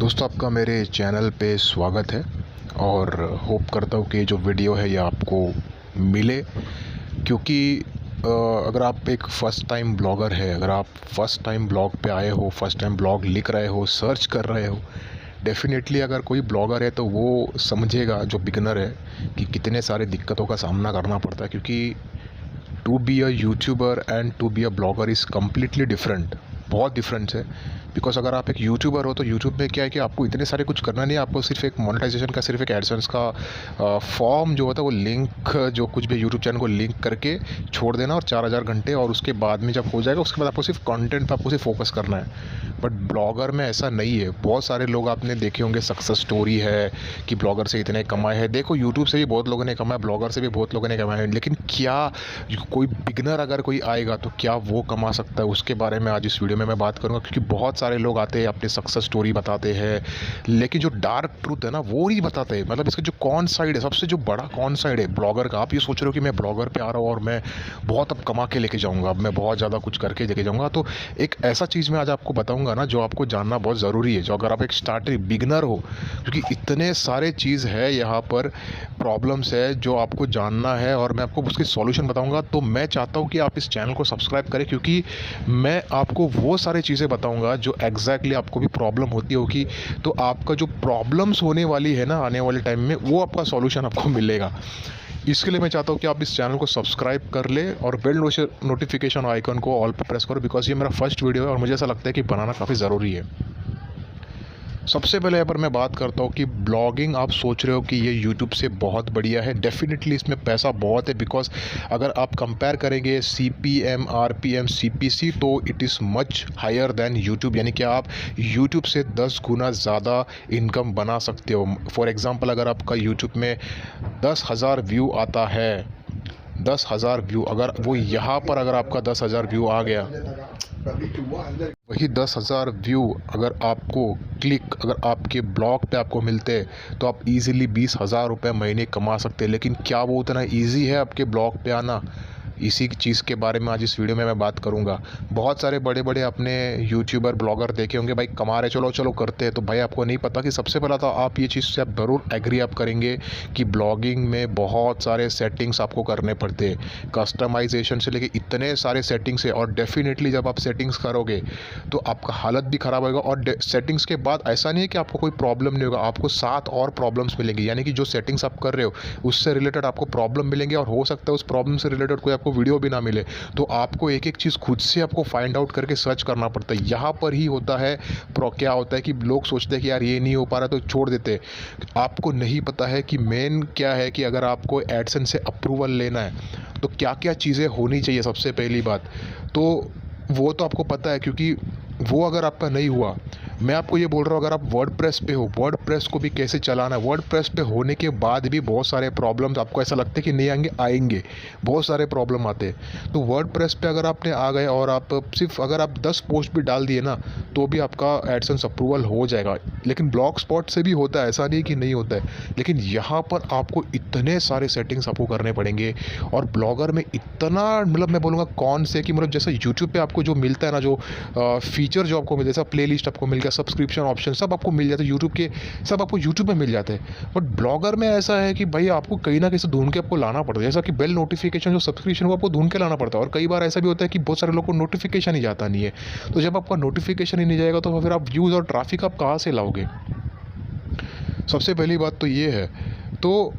दोस्तों, आपका मेरे चैनल पे स्वागत है और होप करता हूँ कि जो वीडियो है ये आपको मिले, क्योंकि अगर आप एक फ़र्स्ट टाइम ब्लॉगर है, अगर आप फ़र्स्ट टाइम ब्लॉग पे आए हो, फ़र्स्ट टाइम ब्लॉग लिख रहे हो, सर्च कर रहे हो, डेफ़िनेटली अगर कोई ब्लॉगर है तो वो समझेगा, जो बिगिनर है, कि कितने सारे दिक्कतों का सामना करना पड़ता है। क्योंकि to be a YouTuber and to be a blogger is completely different. बहुत डिफरेंस है। बिकॉज अगर आप एक यूट्यूबर हो तो यूट्यूब में क्या है कि आपको इतने सारे कुछ करना नहीं है। आपको सिर्फ एक मोनेटाइजेशन का, सिर्फ एक एडसेंस का फॉर्म जो होता है वो लिंक, जो कुछ भी यूट्यूब चैनल को लिंक करके छोड़ देना और 4000 घंटे, और उसके बाद में जब हो जाएगा उसके बाद आपको सिर्फ कंटेंट पर आपको सिर्फ फोकस करना है। बट ब्लॉगर में ऐसा नहीं है। बहुत सारे लोग आपने देखे होंगे, सक्सेस स्टोरी है कि ब्लॉगर से इतने कमाए हैं। देखो, यूट्यूब से भी बहुत लोगों ने कमाया, ब्लॉगर से भी बहुत लोगों ने कमाए हैं, लेकिन क्या कोई बिगनर अगर कोई आएगा तो क्या वो कमा सकता है? उसके बारे में आज इस वीडियो में मैं बात करूंगा। क्योंकि बहुत सारे लोग आते हैं, अपनी सक्सेस स्टोरी बताते हैं, लेकिन जो डार्क ट्रूथ है ना वो नहीं बताते हैं। मतलब इसका जो कौन साइड है, सबसे जो बड़ा कौन साइड है ब्लॉगर का। आप ये सोच रहे हो कि मैं ब्लॉगर पे आ रहा हूँ और मैं बहुत अब कमा के लेके जाऊँगा, अब मैं बहुत ज़्यादा कुछ करके लेके जाऊँगा, तो एक ऐसा चीज़ मैं आज आपको बताऊँगा ना जो आपको जानना बहुत ज़रूरी है, जो अगर आप एक स्टार्टर बिगनर हो। क्योंकि इतने सारे चीज़ है यहाँ पर, प्रॉब्लम्स है जो आपको जानना है और मैं आपको उसकी सॉल्यूशन बताऊंगा। तो मैं चाहता हूँ कि आप इस चैनल को सब्सक्राइब करें, क्योंकि मैं आपको वो सारी चीज़ें बताऊंगा जो एग्जैक्टली आपको भी प्रॉब्लम होती होगी। तो आपका जो प्रॉब्लम्स होने वाली है ना आने वाले टाइम में, वो आपका सॉल्यूशन आपको मिलेगा। इसके लिए मैं चाहता हूँ कि आप इस चैनल को सब्सक्राइब कर ले और बेल नोटिफिकेशन आइकन को ऑल पे प्रेस करो, बिकॉज ये मेरा फर्स्ट वीडियो है और मुझे ऐसा लगता है कि बनाना काफ़ी ज़रूरी है। सबसे पहले यहाँ पर मैं बात करता हूँ कि ब्लॉगिंग, आप सोच रहे हो कि ये यूट्यूब से बहुत बढ़िया है। डेफिनेटली इसमें पैसा बहुत है। बिकॉज अगर आप कंपेयर करेंगे CPM, RPM, CPC, तो it is much higher than YouTube. यानी कि आप यूट्यूब से 10 गुना ज़्यादा इनकम बना सकते हो। फॉर एग्ज़ाम्पल, अगर आपका यूट्यूब में 10,000 व्यू आता है, 10,000 व्यू, अगर वो यहाँ पर अगर आपका 10,000 व्यू आ गया, वही 10,000 व्यू अगर आपको क्लिक, अगर आपके ब्लॉग पे आपको मिलते हैं तो आप इजीली 20,000 रुपये महीने कमा सकते हैं। लेकिन क्या वो उतना इजी है आपके ब्लॉग पे आना? इसी चीज़ के बारे में आज इस वीडियो में मैं बात करूंगा। बहुत सारे बड़े बड़े अपने यूट्यूबर ब्लॉगर देखे होंगे, भाई कमा रहे, चलो चलो करते हैं। तो भाई आपको नहीं पता कि सबसे पहला तो आप ये चीज़ से आप ज़रूर एग्री आप करेंगे कि ब्लॉगिंग में बहुत सारे सेटिंग्स आपको करने पड़ते हैं, कस्टमाइजेशन से लेके इतने सारे सेटिंग्स है। और डेफिनेटली जब आप सेटिंग्स करोगे तो आपका हालत भी ख़राब होगा। और सेटिंग्स के बाद ऐसा नहीं है कि आपको कोई प्रॉब्लम नहीं होगा, आपको 7 और प्रॉब्लम्स मिलेंगी। यानी कि जो सेटिंग्स आप कर रहे हो उससे रिलेटेड आपको प्रॉब्लम मिलेंगे, और हो सकता है उस प्रॉब्लम से रिलेटेड कोई आपको वीडियो भी ना मिले। तो आपको एक एक चीज़ खुद से आपको फाइंड आउट करके सर्च करना पड़ता है। यहाँ पर ही होता है क्या होता है कि लोग सोचते हैं कि यार ये नहीं हो पा रहा तो छोड़ देते हैं। आपको नहीं पता है कि मेन क्या है, कि अगर आपको एडसेंस से अप्रूवल लेना है तो क्या क्या चीज़ें होनी चाहिए। सबसे पहली बात तो वो तो आपको पता है, क्योंकि वो अगर आपका नहीं हुआ, मैं आपको ये बोल रहा हूँ, अगर आप वर्डप्रेस पे हो, वर्डप्रेस को भी कैसे चलाना है। वर्डप्रेस पे होने के बाद भी बहुत सारे प्रॉब्लम्स आपको ऐसा लगता है कि नहीं आएंगे, आएंगे, बहुत सारे प्रॉब्लम आते हैं। तो वर्डप्रेस पे अगर आपने आ गए और आप सिर्फ अगर आप 10 पोस्ट भी डाल दिए ना तो भी आपका एडसेंस अप्रूवल हो जाएगा। लेकिन ब्लॉग स्पॉट से भी होता है, ऐसा नहीं कि नहीं होता है। लेकिन यहाँ पर आपको इतने सारे सेटिंग्स आपको करने पड़ेंगे। और ब्लॉगर में इतना, मतलब मैं बोलूँगा कौन से, कि मतलब जैसे यूट्यूब पे आपको जो मिलता है ना, जो फीचर जो आपको मिलता है, जैसा प्लेलिस्ट आपको मिल गया, सब्सक्रिप्शन ऑप्शन सब आपको मिल जाता है यूट्यूब के, सब आपको यूट्यूब में मिल जाते हैं। बट ब्लॉगर में ऐसा है कि भाई आपको कहीं ना कहीं से ढूंढ के आपको लाना पड़ता है। जैसा कि बेल नोटिफिकेशन, जो सब्सक्रिप्शन, वो आपको ढूंढ के लाना पड़ता है। और कई बार ऐसा भी होता है कि बहुत सारे लोग को नोटिफिकेशन ही जाता नहीं है। तो जब आपका नोटिफिकेशन ही नहीं जाएगा तो फिर आप व्यूज़ और ट्रैफिक आप कहाँ से लाओगे? सबसे पहली बात तो ये है। तो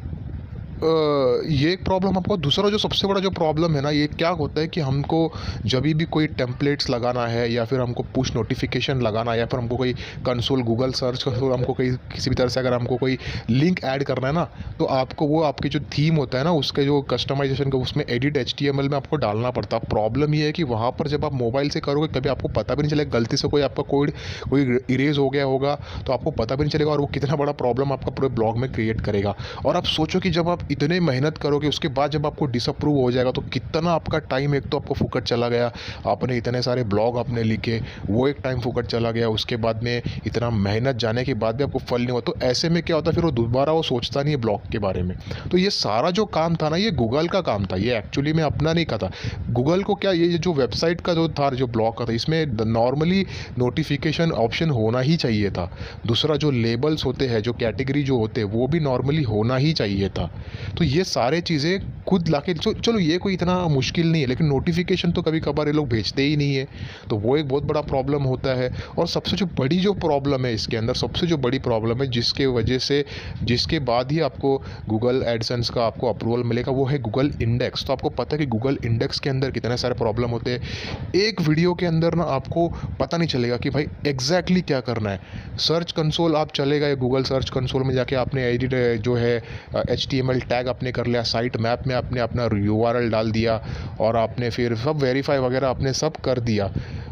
ये एक प्रॉब्लम आपको। दूसरा जो सबसे बड़ा जो प्रॉब्लम है ना, ये क्या होता है कि हमको जब भी कोई टेम्पलेट्स लगाना है, या फिर हमको पुश नोटिफिकेशन लगाना है, या फिर हमको कोई कंसोल गूगल सर्च कर, हमको कोई किसी भी तरह से अगर हमको कोई लिंक ऐड करना है ना, तो आपको वो आपकी जो थीम होता है ना, उसके जो कस्टमाइजेशन का, उसमें एडिट HTML में आपको डालना पड़ता है। प्रॉब्लम ये है कि वहाँ पर जब आप मोबाइल से करोगे कभी आपको पता भी नहीं चलेगा, गलती से कोई आपका कोई इरेज हो गया होगा तो आपको पता भी नहीं चलेगा, और वो कितना बड़ा प्रॉब्लम आपका पूरे ब्लॉग में क्रिएट करेगा। और आप सोचो कि जब आप इतने मेहनत करोगे, उसके बाद जब आपको डिसअप्रूव हो जाएगा तो कितना आपका टाइम एक तो आपको फुकट चला गया। आपने इतने सारे ब्लॉग आपने लिखे, वो एक टाइम फुकट चला गया। उसके बाद में इतना मेहनत जाने के बाद भी आपको फल नहीं हुआ, तो ऐसे में क्या होता है, फिर वो दोबारा वो सोचता नहीं है ब्लॉग के बारे में। तो ये सारा जो काम था ना, ये गूगल का काम था, ये एक्चुअली में अपना नहीं का था। गूगल को क्या, ये जो वेबसाइट का जो था, जो ब्लॉग का था, इसमें नॉर्मली नोटिफिकेशन ऑप्शन होना ही चाहिए था। दूसरा जो लेबल्स होते हैं, जो कैटेगरी जो होते हैं, वो भी नॉर्मली होना ही चाहिए था। तो ये सारे चीज़ें खुद लाके चलो ये कोई इतना मुश्किल नहीं है, लेकिन नोटिफिकेशन तो कभी कभार ये लोग भेजते ही नहीं है, तो वो एक बहुत बड़ा प्रॉब्लम होता है। और सबसे जो बड़ी जो प्रॉब्लम है इसके अंदर, सबसे जो बड़ी प्रॉब्लम है जिसके वजह से, जिसके बाद ही आपको गूगल एडसेंस का आपको अप्रूवल मिलेगा, वो है गूगल इंडेक्स। तो आपको पता है कि गूगल इंडेक्स के अंदर कितने सारे प्रॉब्लम होते हैं। एक वीडियो के अंदर ना आपको पता नहीं चलेगा कि भाई एग्जैक्टली क्या करना है। सर्च कंसोल आप चलेगा, या गूगल सर्च कंसोल में जाके आपने एडिट जो है HTML टैग आपने कर लिया, साइट मैप में आपने अपना URL डाल दिया, और आपने फिर सब वेरीफाई वगैरह आपने सब कर दिया।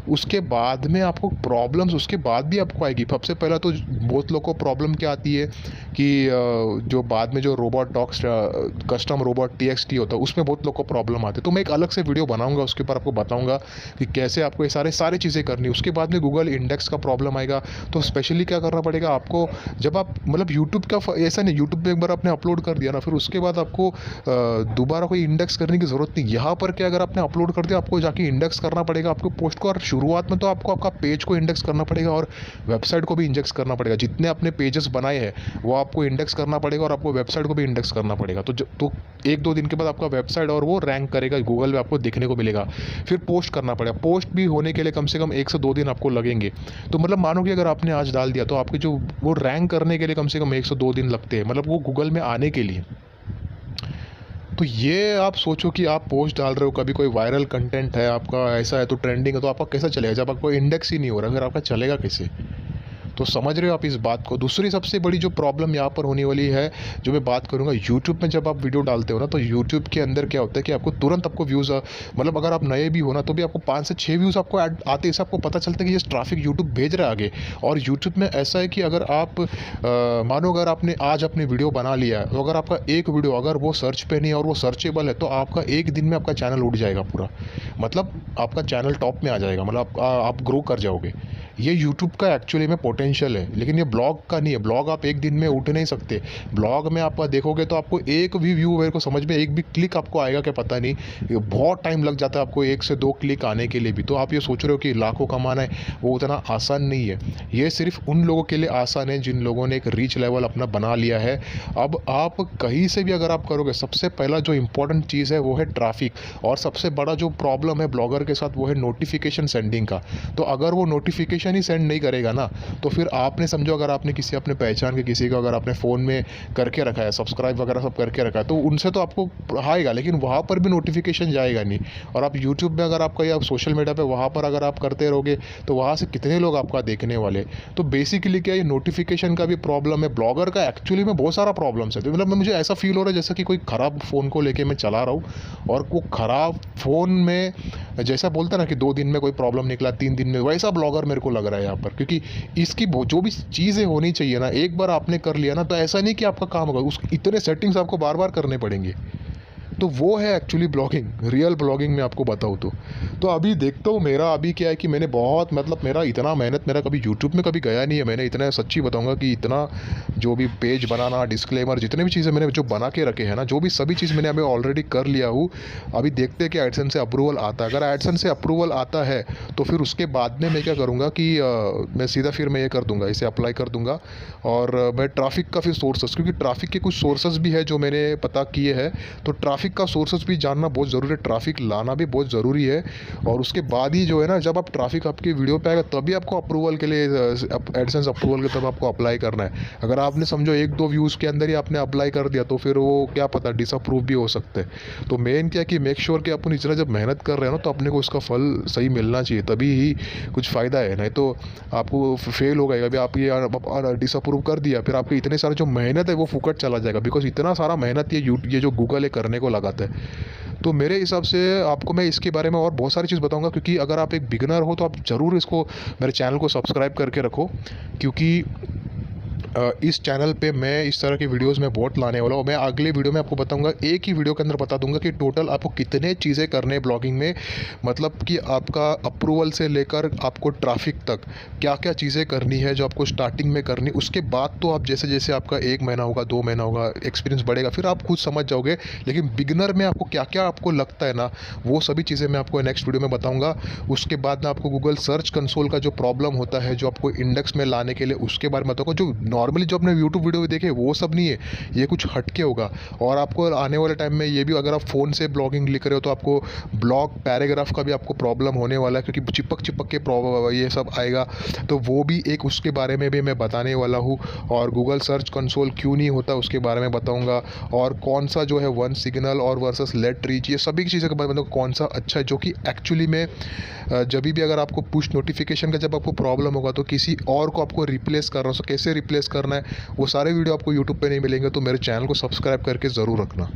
उसके बाद में आपको प्रॉब्लम्स उसके बाद भी आपको आएगी। सबसे पहला तो बहुत लोगों को प्रॉब्लम क्या आती है कि जो बाद में जो robot docs custom robot TXT होता है, उसमें बहुत लोगों को प्रॉब्लम आती है। तो मैं एक अलग से वीडियो बनाऊंगा, उसके ऊपर आपको बताऊंगा कि कैसे आपको ये सारी चीज़ें करनी है। उसके बाद में गूगल इंडेक्स का प्रॉब्लम आएगा, तो स्पेशली क्या करना पड़ेगा आपको, जब आप मतलब यूट्यूब का ऐसा नहीं, यूट्यूब पे एक बार आपने अपलोड कर दिया ना, फिर उसके बाद आपको दोबारा कोई इंडेक्स करने की ज़रूरत नहीं। यहाँ पर क्या, अगर आपने अपलोड कर दिया, आपको जाके इंडेक्स करना पड़ेगा आपको पोस्ट को। और शुरुआत में तो आपको आपका पेज को इंडेक्स करना पड़ेगा और वेबसाइट को भी इंडेक्स करना पड़ेगा। जितने आपने पेजेस बनाए हैं वो आपको इंडेक्स करना पड़ेगा, और आपको वेबसाइट को भी इंडेक्स करना पड़ेगा। तो 1-2 दिन के बाद आपका वेबसाइट और वो रैंक करेगा, गूगल पे आपको देखने को मिलेगा। फिर पोस्ट करना पड़ेगा, पोस्ट भी होने के लिए कम से कम 1 से 2 दिन आपको लगेंगे। तो मतलब मानो कि अगर आपने आज डाल दिया, तो आपके जो वो रैंक करने के लिए कम से कम 1 से 2 दिन लगते हैं, मतलब वो गूगल में आने के लिए। तो ये आप सोचो कि आप पोस्ट डाल रहे हो, कभी कोई वायरल कंटेंट है आपका, ऐसा है तो ट्रेंडिंग है, तो आपका कैसा चलेगा जब आपको इंडेक्स ही नहीं हो रहा, फिर आपका चलेगा कैसे? तो समझ रहे हो आप इस बात को। दूसरी सबसे बड़ी जो प्रॉब्लम यहाँ पर होने वाली है, जो मैं बात करूँगा, यूट्यूब में जब आप वीडियो डालते हो ना, तो यूट्यूब के अंदर क्या होता है कि आपको तुरंत आपको व्यूज़, मतलब अगर आप नए भी हो ना, तो भी आपको 5 से 6 व्यूज़ आपको आते हैं। आपको पता चलता है कि ये ट्रैफिक यूट्यूब भेज रहा है आगे। और यूट्यूब में ऐसा है कि अगर आप मानो अगर आपने आज अपनी वीडियो बना लिया है, तो अगर आपका एक वीडियो अगर वो सर्च पे नहीं है और वो सर्चेबल है, तो आपका एक दिन में आपका चैनल उठ जाएगा पूरा, मतलब आपका चैनल टॉप में आ जाएगा, मतलब आप ग्रो कर जाओगे। ये यूट्यूब का एक्चुअली में पोटेंशियल है, लेकिन ये ब्लॉग का नहीं है। ब्लॉग आप एक दिन में उठ नहीं सकते। ब्लॉग में आप देखोगे तो आपको एक भी व्यू, मेरे को समझ में एक भी क्लिक आपको आएगा क्या पता नहीं, ये बहुत टाइम लग जाता है आपको 1 से 2 क्लिक आने के लिए भी। तो आप ये सोच रहे हो कि लाखों कमाना है, वो उतना आसान नहीं है। ये सिर्फ उन लोगों के लिए आसान है जिन लोगों ने एक रीच लेवल अपना बना लिया है। अब आप कहीं से भी अगर आप करोगे, सबसे पहला जो इंपॉर्टेंट चीज़ है वो है ट्रैफिक, और सबसे बड़ा जो प्रॉब्लम है ब्लॉगर के साथ वो है नोटिफिकेशन सेंडिंग का। तो अगर वो नोटिफिकेशन ही सेंड नहीं करेगा ना, तो फिर आपने समझो, अगर आपने किसी अपने पहचान के किसी को अगर आपने फ़ोन में करके रखा है, सब्सक्राइब वगैरह सब करके रखा है, तो उनसे तो आपको आएगा, लेकिन वहाँ पर भी नोटिफिकेशन जाएगा नहीं। और आप यूट्यूब में अगर आपका, या सोशल मीडिया पे वहाँ पर अगर आप करते रहोगे, तो वहाँ से कितने लोग आपका देखने वाले। तो बेसिकली क्या, ये नोटिफिकेशन का भी प्रॉब्लम है। ब्लॉगर का एक्चुअली में बहुत सारा प्रॉब्लम्स है। तो मतलब मुझे ऐसा फील हो रहा है जैसा कि कोई ख़राब फ़ोन को लेके मैं चला रहा हूँ, और वो ख़राब फ़ोन में जैसा बोलता ना कि 2 दिन में कोई प्रॉब्लम निकला, 3 दिन में, वैसा ब्लॉगर मेरे को लग रहा है यहाँ पर। क्योंकि इसकी जो भी चीज़ें होनी चाहिए ना, एक बार आपने कर लिया ना, तो ऐसा नहीं कि आपका काम होगा, उस इतने सेटिंग्स आपको बार बार करने पड़ेंगे। तो वो है एक्चुअली ब्लॉगिंग, रियल ब्लॉगिंग में आपको बताऊँ तो अभी देखता हूँ। मेरा अभी क्या है कि मैंने बहुत, मतलब मेरा इतना मेहनत मेरा कभी यूट्यूब में कभी गया नहीं है। मैंने इतना सच्ची बताऊँगा कि इतना जो भी पेज बनाना, डिस्क्लेमर, जितने भी चीज़ें मैंने जो बना के रखे हैं ना, जो भी सभी चीज़ मैंने अभी ऑलरेडी कर लिया हूँ। अभी देखते हैं कि एडसेंस से अप्रूवल आता है। अगर एडसेंस से अप्रूवल आता है तो फिर उसके बाद में मैं क्या करूँगा कि मैं सीधा फिर मैं ये कर दूँगा, इसे अप्लाई कर दूँगा। और मैं ट्रैफिक का फिर सोर्सेस, क्योंकि ट्रैफिक के कुछ सोर्सेस भी है जो मैंने पता किए हैं, तो ट्रैफिक का सोर्सेस भी जानना बहुत ज़रूरी है, ट्रैफिक लाना भी बहुत ज़रूरी है। और उसके बाद ही जो है ना, जब आप ट्रैफिक आपकी वीडियो पे आएगा, तभी आपको अप्रूवल के लिए, एडसेंस अप्रूवल के तब आपको अप्लाई करना है। अगर आपने समझो 1-2 व्यूज़ के अंदर ही आपने अप्लाई कर दिया, तो फिर वो क्या पता डिसअप्रूव भी हो सकते हैं। तो मेन क्या है कि मेक श्योर कि अपन इतना जब मेहनत कर रहे हैं ना, तो अपने को उसका फल सही मिलना चाहिए, तभी ही कुछ फ़ायदा है। नहीं तो आपको फेल हो गएगा। अभी आप ये डिसअप्रूव कर दिया, फिर आपके इतने सारे जो मेहनत है वो फुकट चला जाएगा, बिकॉज इतना सारा मेहनत ये जो गूगल है करने को लगाता है। तो मेरे हिसाब से आपको मैं इसके बारे में और बहुत सारी चीज़ बताऊंगा, क्योंकि अगर आप एक बिगिनर हो तो आप ज़रूर इसको, मेरे चैनल को सब्सक्राइब करके रखो, क्योंकि इस चैनल पे मैं इस तरह की वीडियोस में बहुत लाने वाला हूँ। मैं अगले वीडियो में आपको बताऊंगा, एक ही वीडियो के अंदर बता दूंगा कि टोटल आपको कितने चीज़ें करने हैं ब्लॉगिंग में। मतलब कि आपका अप्रूवल से लेकर आपको ट्रैफिक तक क्या क्या चीज़ें करनी है जो आपको स्टार्टिंग में करनी। उसके बाद तो आप जैसे जैसे आपका 1 महीना होगा, 2 महीना होगा, एक्सपीरियंस बढ़ेगा, फिर आप खुद समझ जाओगे। लेकिन बिगिनर में आपको क्या क्या आपको लगता है ना, वो सभी चीज़ें मैं आपको नेक्स्ट वीडियो में बताऊँगा। उसके बाद मैं आपको गूगल सर्च कंसोल का जो प्रॉब्लम होता है, जो आपको इंडेक्स में लाने के लिए, उसके बारे में बताऊँगा। जो नॉर्मली जो आपने यूट्यूब वीडियो देखे वो सब नहीं है, ये कुछ हटके होगा। और आपको आने वाले टाइम में ये भी, अगर आप फ़ोन से ब्लॉगिंग लिख रहे हो तो आपको ब्लॉग पैराग्राफ का भी आपको प्रॉब्लम होने वाला है, क्योंकि चिपक चिपक के ये सब आएगा। तो वो भी एक, उसके बारे में भी मैं बताने वाला हूँ। और गूगल सर्च कंसोल क्यों नहीं होता उसके बारे में बताऊँगा। और कौन सा जो है वन सिग्नल और वर्सेस लेट रीच, ये सभी चीज़ों के बारे में बताऊँगा, कौन सा अच्छा है, जो कि एक्चुअली में जब भी अगर आपको पुश नोटिफिकेशन का जब आपको प्रॉब्लम होगा तो किसी और को आपको रिप्लेस करना हो, कैसे रिप्लेस करना है, वो सारे वीडियो आपको यूट्यूब पे नहीं मिलेंगे। तो मेरे चैनल को सब्सक्राइब करके ज़रूर रखना।